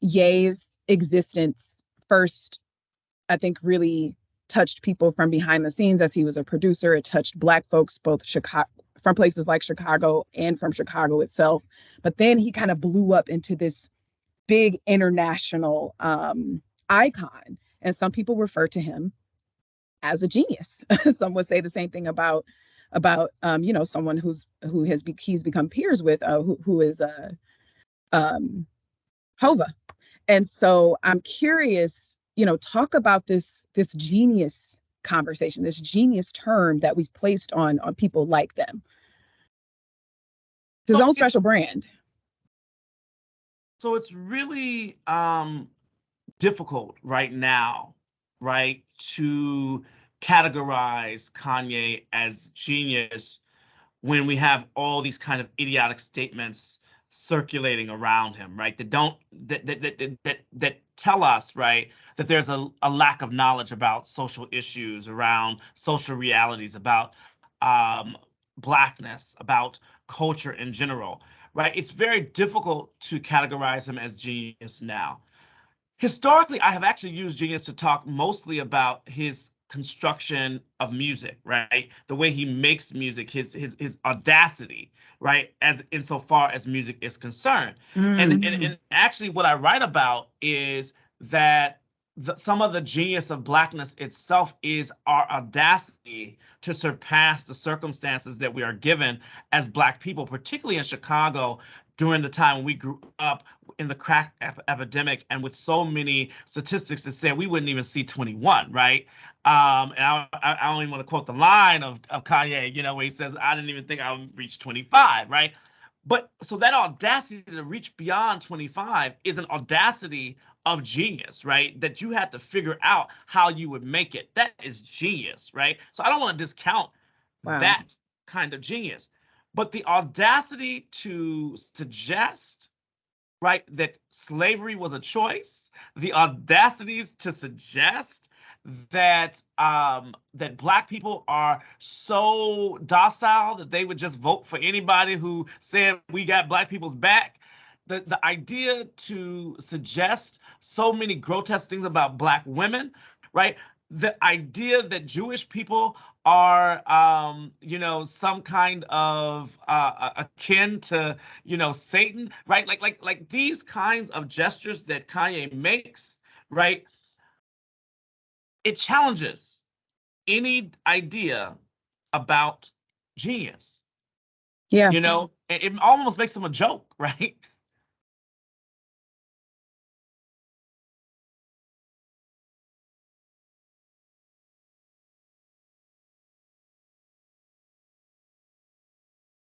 Ye's existence first, I think, really touched people from behind the scenes as he was a producer. It touched Black folks, both Chicago, from places like Chicago and from Chicago itself. But then he kind of blew up into this big international icon. And some people refer to him as a genius. Some would say the same thing about someone he's become peers with, who is Hova. And so I'm curious, talk about this genius conversation, this genius term that we've placed on people like them. His own special brand. So it's really difficult right now, right, to categorize Kanye as genius when we have all these kind of idiotic statements circulating around him, right? That tell us, right, that there's a lack of knowledge about social issues, around social realities, about Blackness, about culture in general, right? It's very difficult to categorize him as genius now. Historically, I have actually used genius to talk mostly about his construction of music, right? The way he makes music, his audacity, right? As insofar as music is concerned. And actually what I write about is that some of the genius of Blackness itself is our audacity to surpass the circumstances that we are given as Black people, particularly in Chicago during the time when we grew up in the crack epidemic, and with so many statistics that said we wouldn't even see 21, right? And I don't even want to quote the line of Kanye, where he says, I didn't even think I would reach 25, right? But so that audacity to reach beyond 25 is an audacity of genius, right? That you had to figure out how you would make it. That is genius, right? So I don't want to discount that kind of genius. But the audacity to suggest, right, that slavery was a choice, the audacities to suggest that that Black people are so docile that they would just vote for anybody who said we got Black people's back. The idea to suggest so many grotesque things about Black women, right? The idea that Jewish people are, some kind of akin to, Satan, right? Like these kinds of gestures that Kanye makes, right? It challenges any idea about genius. Yeah. It almost makes them a joke, right?